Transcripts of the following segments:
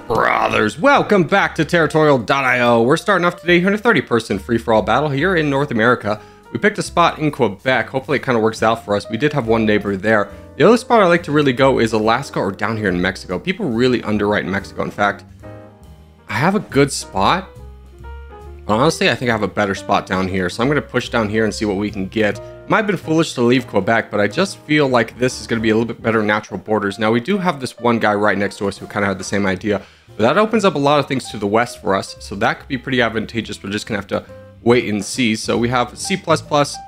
Brothers, welcome back to Territorial IO. We're starting off today here in a 30-person free-for-all battle here in North America. We picked a spot in Quebec. Hopefully it kind of works out for us. We did have one neighbor there. The other spot I like to really go is Alaska or down here in Mexico. People really underwrite Mexico. In fact, I have a good spot. Honestly, I think I have a better spot down here. So I'm going to push down here and see what we can get. It might have been foolish to leave Quebec, but I just feel like this is going to be a little bit better natural borders. Now, we do have this one guy right next to us who kind of had the same idea. But that opens up a lot of things to the west for us. So that could be pretty advantageous. We're just going to have to wait and see. So we have C++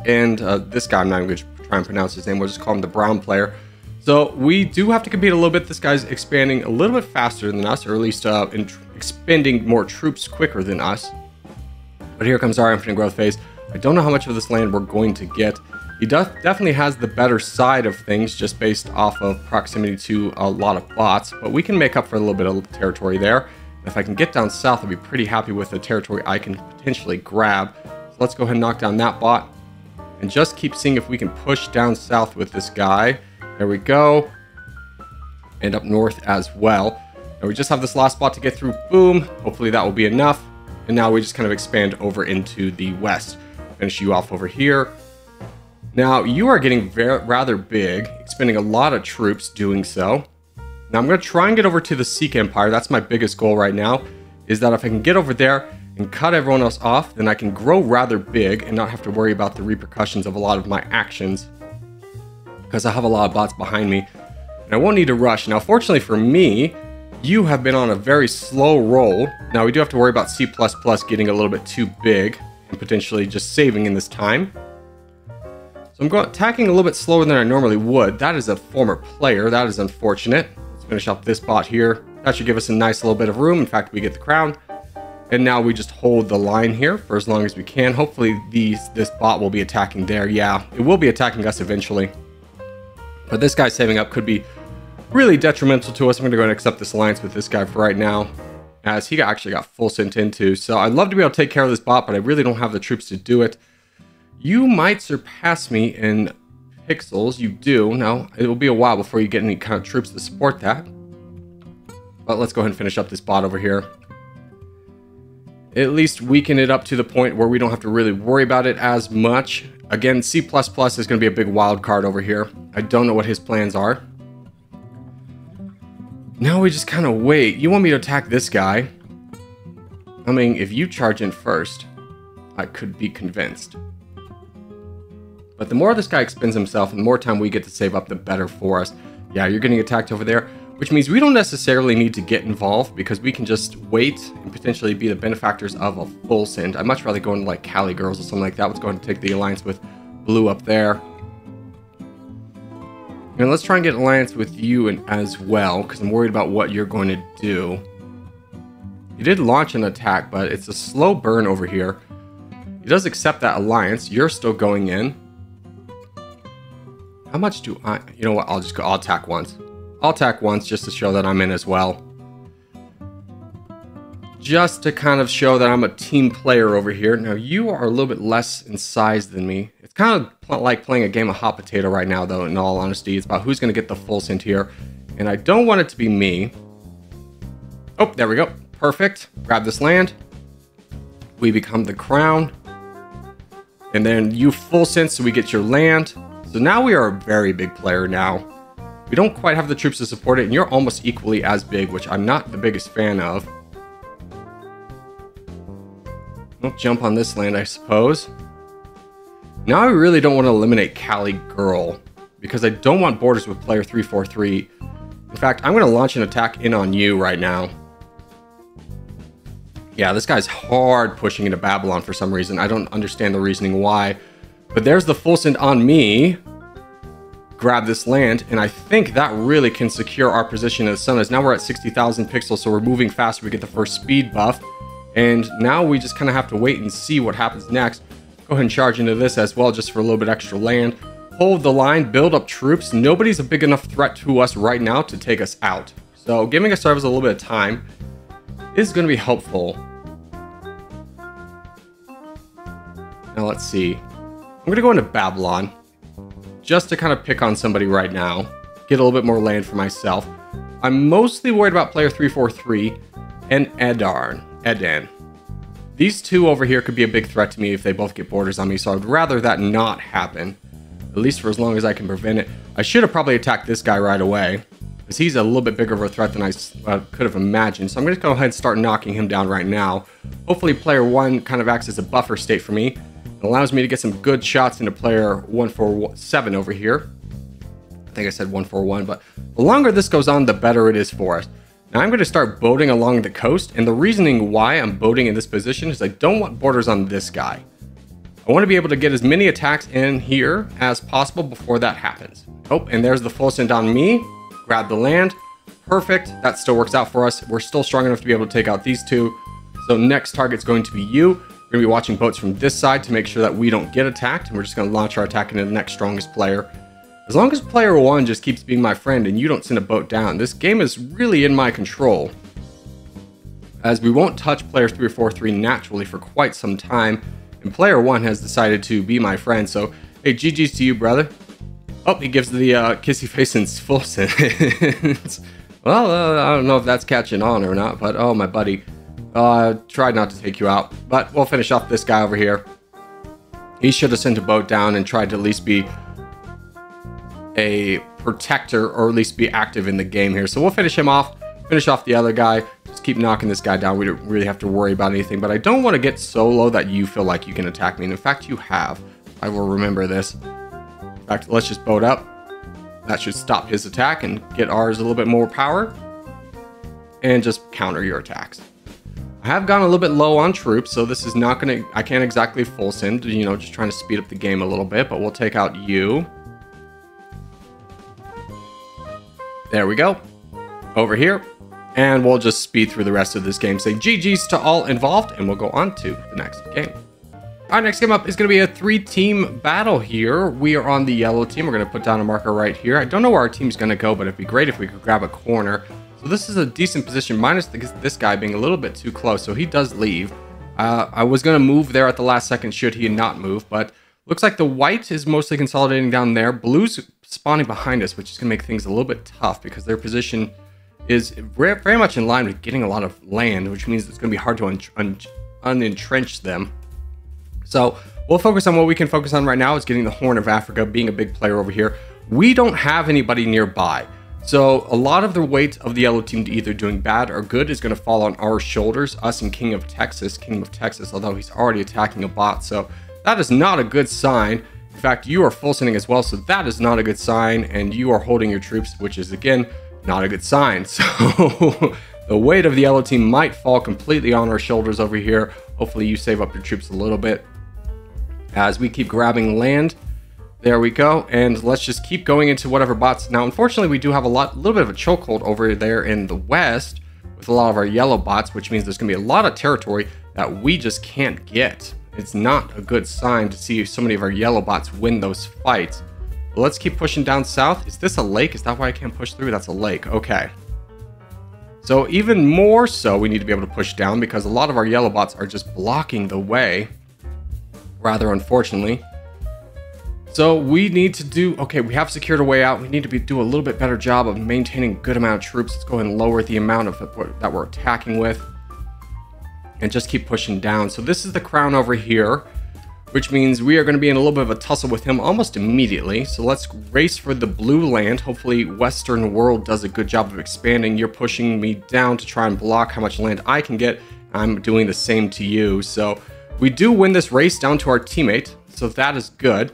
and this guy, I'm not even going to try and pronounce his name. We'll just call him the brown player. So we do have to compete a little bit. This guy's expanding a little bit faster than us, or at least expending more troops quicker than us. But here comes our infinite growth phase. I don't know how much of this land we're going to get. He definitely has the better side of things just based off of proximity to a lot of bots, but we can make up for a little bit of territory there. If I can get down south, I'll be pretty happy with the territory I can potentially grab. So let's go ahead and knock down that bot and just keep seeing if we can push down south with this guy. There we go. And up north as well. And we just have this last spot to get through. Boom. Hopefully that will be enough. And now we just kind of expand over into the west. Finish you off over here. Now, you are getting rather big, expending a lot of troops doing so. Now, I'm going to try and get over to the Sikh Empire. That's my biggest goal right now, is that if I can get over there and cut everyone else off, then I can grow rather big and not have to worry about the repercussions of a lot of my actions, because I have a lot of bots behind me, and I won't need to rush. Now, fortunately for me, you have been on a very slow roll. Now, we do have to worry about C++ getting a little bit too big and potentially just saving in this time. So I'm attacking a little bit slower than I normally would. That is a former player. That is unfortunate. Let's finish up this bot here. That should give us a nice little bit of room. In fact, we get the crown. And now we just hold the line here for as long as we can. Hopefully this bot will be attacking there. Yeah, it will be attacking us eventually. But this guy saving up could be really detrimental to us. I'm going to go ahead and accept this alliance with this guy for right now, as he actually got full sent into. So I'd love to be able to take care of this bot, but I really don't have the troops to do it. You might surpass me in pixels. You do. Now, it will be a while before you get any kind of troops to support that. But let's go ahead and finish up this bot over here. At least weaken it up to the point where we don't have to really worry about it as much. Again, C++ is going to be a big wild card over here. I don't know what his plans are. Now we just kind of wait. You want me to attack this guy? I mean, if you charge in first, I could be convinced. But the more this guy expends himself and the more time we get to save up, the better for us. Yeah, you're getting attacked over there, which means we don't necessarily need to get involved because we can just wait and potentially be the benefactors of a full send. I'd much rather go into like Cali Girls or something like that. Let's go ahead and take the alliance with Blue up there. And let's try and get an alliance with you as well, because I'm worried about what you're going to do. You did launch an attack, but it's a slow burn over here. He does accept that alliance. You're still going in. How much do I... You know what? I'll attack once. I'll attack once just to show that I'm in as well. Just to kind of show that I'm a team player over here. Now, you are a little bit less in size than me. It's kind of like playing a game of hot potato right now, though, in all honesty. It's about who's going to get the full send here. And I don't want it to be me. Oh, there we go. Perfect. Grab this land. We become the crown. And then you full send, so we get your land. So now we are a very big player now. We don't quite have the troops to support it, and you're almost equally as big, which I'm not the biggest fan of. Don't jump on this land, I suppose. Now I really don't want to eliminate Cali Girl, because I don't want borders with player 343. In fact, I'm going to launch an attack in on you right now. Yeah, this guy's hard pushing into Babylon for some reason. I don't understand the reasoning why. But there's the full send on me. Grab this land, and I think that really can secure our position in the sun. As now we're at 60,000 pixels, so we're moving faster. We get the first speed buff. And now we just kind of have to wait and see what happens next. Go ahead and charge into this as well, just for a little bit extra land. Hold the line, build up troops. Nobody's a big enough threat to us right now to take us out. So giving ourselves a little bit of time is going to be helpful. Now let's see. I'm going to go into Babylon just to kind of pick on somebody right now. Get a little bit more land for myself. I'm mostly worried about player 343 and Edan. These two over here could be a big threat to me if they both get borders on me, so I'd rather that not happen, at least for as long as I can prevent it. I should have probably attacked this guy right away, because he's a little bit bigger of a threat than I could have imagined. So I'm going to go ahead and start knocking him down right now. Hopefully player 1 kind of acts as a buffer state for me. It allows me to get some good shots into player 147 over here. I think I said 141, but the longer this goes on, the better it is for us. Now I'm going to start boating along the coast, and the reasoning why I'm boating in this position is I don't want borders on this guy. I want to be able to get as many attacks in here as possible before that happens. Oh, and there's the full send on me. Grab the land. Perfect. That still works out for us. We're still strong enough to be able to take out these two. So next target's going to be you. We're going to be watching boats from this side to make sure that we don't get attacked, and we're just going to launch our attack into the next strongest player. As long as player 1 just keeps being my friend and you don't send a boat down, this game is really in my control, as we won't touch player 3 or 4-3 naturally for quite some time, and player 1 has decided to be my friend. So hey, GG's to you, brother. Oh, he gives the kissy face and full sentence. Well, I don't know if that's catching on or not, but oh, my buddy. Tried not to take you out, but we'll finish off this guy over here. He should have sent a boat down and tried to at least be a protector, or at least be active in the game here. So we'll finish him off, finish off the other guy, just keep knocking this guy down. We don't really have to worry about anything, but I don't want to get so low that you feel like you can attack me. And in fact, you have. I will remember this. In fact, let's just boat up. That should stop his attack and get ours a little bit more power, and just counter your attacks. I have gone a little bit low on troops, so this is not gonna, I can't exactly full send, you know, just trying to speed up the game a little bit, but we'll take out you. There we go. Over here. And we'll just speed through the rest of this game. Say GG's to all involved, and we'll go on to the next game. Our next game up is going to be a 3-team battle here. We are on the yellow team. We're going to put down a marker right here. I don't know where our team's going to go, but it'd be great if we could grab a corner. So this is a decent position, minus this guy being a little bit too close. So he does leave. I was going to move there at the last second should he not move, but looks like the white is mostly consolidating down there. Blue's spawning behind us, which is going to make things a little bit tough because their position is very much in line with getting a lot of land, which means it's going to be hard to unentrench them. So we'll focus on what we can focus on right now, is getting the Horn of Africa, being a big player over here. We don't have anybody nearby. So a lot of the weight of the yellow team to either doing bad or good is going to fall on our shoulders, us and Kingdom of Texas, although he's already attacking a bot. So that is not a good sign. In fact, you are full sending as well, so that is not a good sign, and you are holding your troops, which is, again, not a good sign. So the weight of the yellow team might fall completely on our shoulders over here. Hopefully you save up your troops a little bit as we keep grabbing land. There we go, and let's just keep going into whatever bots. Now, unfortunately, we do have a little bit of a chokehold over there in the west with a lot of our yellow bots, which means there's going to be a lot of territory that we just can't get. It's not a good sign to see so many of our yellow bots win those fights. But let's keep pushing down south. Is this a lake? Is that why I can't push through? That's a lake. Okay. So even more so, we need to be able to push down because a lot of our yellow bots are just blocking the way, rather unfortunately. So we need to do, okay, we have secured a way out. We need to do a little bit better job of maintaining a good amount of troops. Let's go ahead and lower the amount of that we're attacking with and just keep pushing down. So this is the crown over here, which means we are going to be in a little bit of a tussle with him almost immediately. So let's race for the blue land. Hopefully Western World does a good job of expanding. You're pushing me down to try and block how much land I can get. I'm doing the same to you. So we do win this race down to our teammate. So that is good.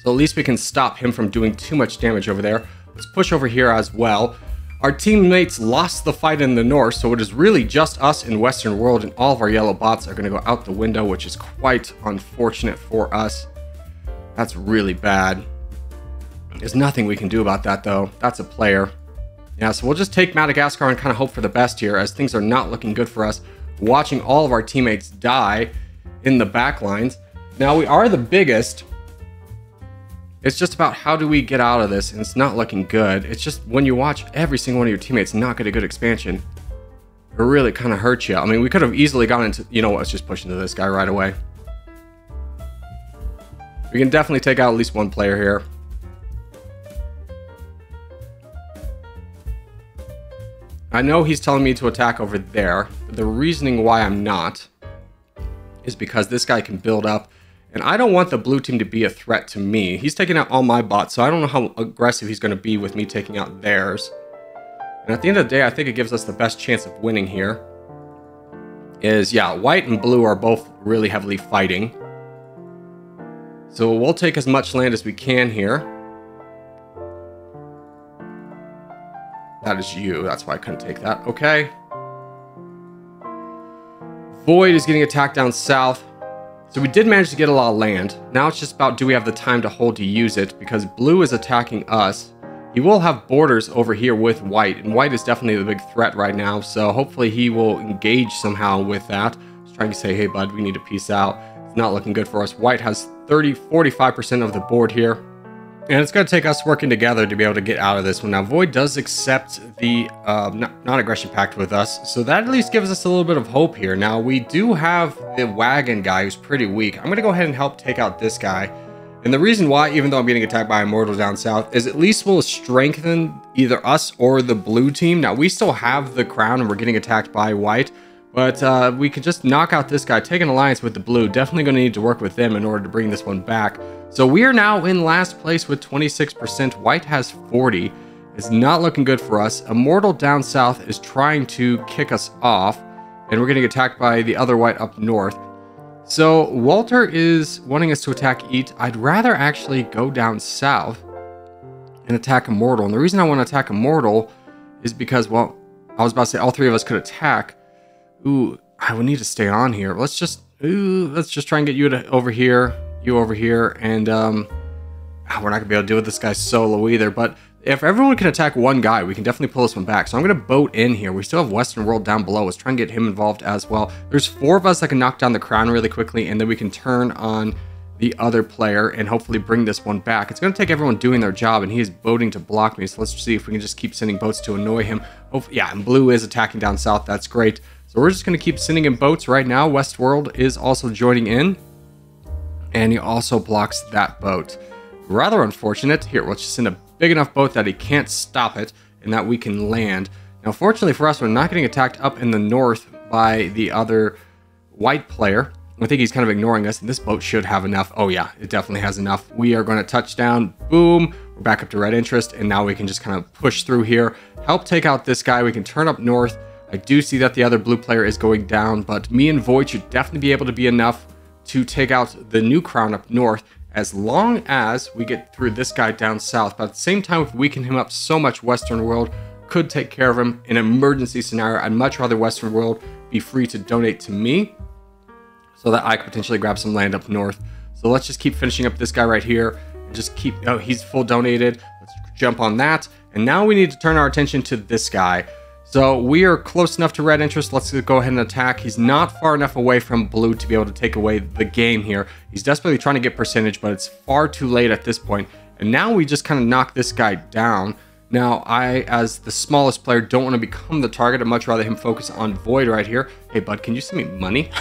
So at least we can stop him from doing too much damage over there. Let's push over here as well. Our teammates lost the fight in the north, so it is really just us in Western World, and all of our yellow bots are going to go out the window, which is quite unfortunate for us. That's really bad. There's nothing we can do about that, though. That's a player. Yeah, so we'll just take Madagascar and kind of hope for the best here, as things are not looking good for us. Watching all of our teammates die in the back lines. Now, we are the biggest. It's just about how do we get out of this, and it's not looking good. It's just when you watch every single one of your teammates not get a good expansion, it really kind of hurts you. I mean, we could have easily gone into, you know what, let's just push into this guy right away. We can definitely take out at least one player here. I know he's telling me to attack over there. But the reasoning why I'm not is because this guy can build up. And I don't want the blue team to be a threat to me. He's taking out all my bots, so I don't know how aggressive he's going to be with me taking out theirs. And at the end of the day, I think it gives us the best chance of winning here. Yeah, white and blue are both really heavily fighting. So we'll take as much land as we can here. That is you. That's why I couldn't take that. Okay. Void is getting attacked down south. So we did manage to get a lot of land. Now it's just about, do we have the time to hold to use it? Because blue is attacking us. He will have borders over here with white. And white is definitely the big threat right now. So hopefully he will engage somehow with that. Just trying to say, hey bud, we need to peace out. It's not looking good for us. White has 45% of the board here. And it's going to take us working together to be able to get out of this one. Now, Void does accept the non-aggression pact with us, so that at least gives us a little bit of hope here. Now, we do have the wagon guy who's pretty weak. I'm going to go ahead and help take out this guy. And the reason why, even though I'm getting attacked by Immortal down south, is at least we'll strengthen either us or the blue team. Now, we still have the crown and we're getting attacked by white. But we could just knock out this guy, take an alliance with the blue. Definitely going to need to work with them in order to bring this one back. So we are now in last place with 26%. White has 40. It's not looking good for us. Immortal down south is trying to kick us off. And we're getting attacked by the other white up north. So Walter is wanting us to attack Eat. I'd rather actually go down south and attack Immortal. And the reason I want to attack Immortal is because, well, I was about to say all three of us could attack. Ooh, I would need to stay on here. Let's just try and get you over here, you over here, and we're not gonna be able to deal with this guy solo either. But if everyone can attack one guy, we can definitely pull this one back. So I'm gonna boat in here. We still have Western World down below. Let's try and get him involved as well. There's 4 of us that can knock down the crown really quickly, and then we can turn on the other player and hopefully bring this one back. It's gonna take everyone doing their job, and he is boating to block me. So let's see if we can just keep sending boats to annoy him. Yeah, and blue is attacking down south. That's great. So we're just going to keep sending in boats right now. Westworld is also joining in. And he also blocks that boat. Rather unfortunate. Here, we'll just send a big enough boat that he can't stop it and that we can land. Now, fortunately for us, we're not getting attacked up in the north by the other white player. I think he's kind of ignoring us. And this boat should have enough. Oh, yeah, it definitely has enough. We are going to touch down. Boom. We're back up to red interest. And now we can just kind of push through here. Help take out this guy. We can turn up north. I do see that the other blue player is going down, but me and Void should definitely be able to be enough to take out the new crown up north as long as we get through this guy down south. But at the same time, if we weaken him up so much, Western World could take care of him in an emergency scenario. I'd much rather Western World be free to donate to me so that I could potentially grab some land up north. So let's just keep finishing up this guy right here and just keep, oh, he's full donated. Let's jump on that. And now we need to turn our attention to this guy. So we are close enough to red interest. Let's go ahead and attack. He's not far enough away from blue to be able to take away the game here. He's desperately trying to get percentage, but it's far too late at this point. And now we just kind of knock this guy down. Now, I, as the smallest player, don't want to become the target. I'd much rather him focus on Void right here. Hey, bud, can you send me money?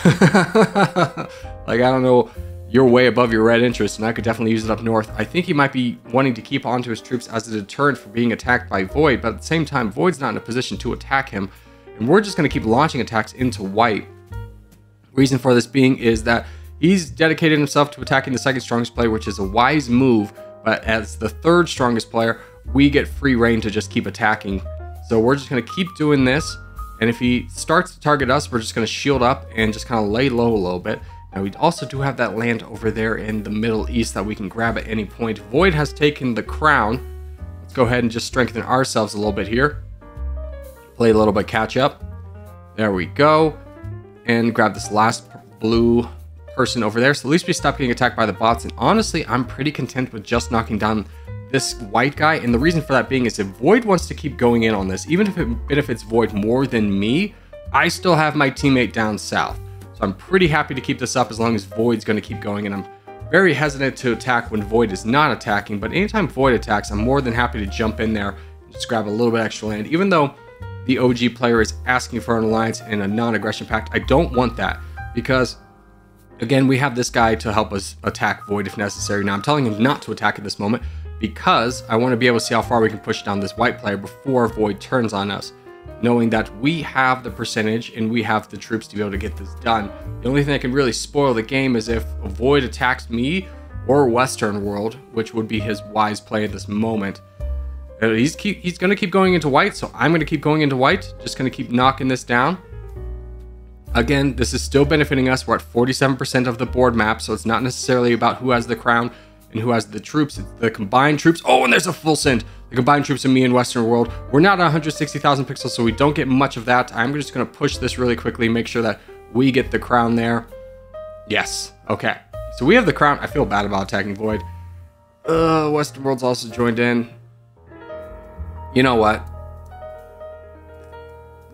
Like, I don't know. You're way above your red interest, and I could definitely use it up north. I think he might be wanting to keep onto his troops as a deterrent for being attacked by Void, but at the same time, Void's not in a position to attack him, and we're just going to keep launching attacks into white. Reason for this being is that he's dedicated himself to attacking the second strongest player, which is a wise move, but as the third strongest player, we get free reign to just keep attacking. So we're just going to keep doing this, and if he starts to target us, we're just going to shield up and just kind of lay low a little bit. Now, we also do have that land over there in the Middle East that we can grab at any point. Void has taken the crown. Let's go ahead and just strengthen ourselves a little bit here. Play a little bit catch up. There we go. And grab this last blue person over there. So at least we stop getting attacked by the bots. And honestly, I'm pretty content with just knocking down this white guy. And the reason for that being is if Void wants to keep going in on this, even if it benefits Void more than me, I still have my teammate down south. I'm pretty happy to keep this up as long as Void's going to keep going, and I'm very hesitant to attack when Void is not attacking, but anytime Void attacks, I'm more than happy to jump in there and just grab a little bit extra land. Even though the OG player is asking for an alliance and a non-aggression pact, I don't want that because, again, we have this guy to help us attack Void if necessary. Now, I'm telling him not to attack at this moment because I want to be able to see how far we can push down this white player before Void turns on us. knowing that we have the percentage and we have the troops to be able to get this done. The only thing that can really spoil the game is if Void attacks me or Western World, which would be his wise play at this moment. He's going to keep going into white, so I'm going to keep going into white. Just going to keep knocking this down. Again, this is still benefiting us. We're at 47% of the board map, so it's not necessarily about who has the crown and who has the troops. It's the combined troops. Oh, and there's a full send. The combined troops of me and Western World. We're not at 160,000 pixels, so we don't get much of that. I'm just going to push this really quickly, make sure that we get the crown there. Yes. Okay. So we have the crown. I feel bad about attacking Void. Western World's also joined in. You know what?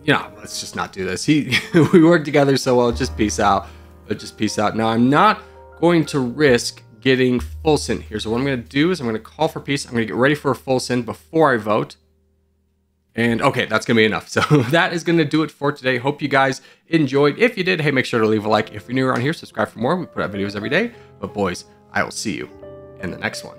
Let's just not do this. We work together so well. Just peace out. Just peace out. Now, I'm not going to risk getting full send here. So what I'm going to do is I'm going to call for peace. I'm going to get ready for a full send before I vote. And okay, that's going to be enough. So that is going to do it for today. Hope you guys enjoyed. If you did, hey, make sure to leave a like. If you're new around here, subscribe for more. We put out videos every day. But boys, I will see you in the next one.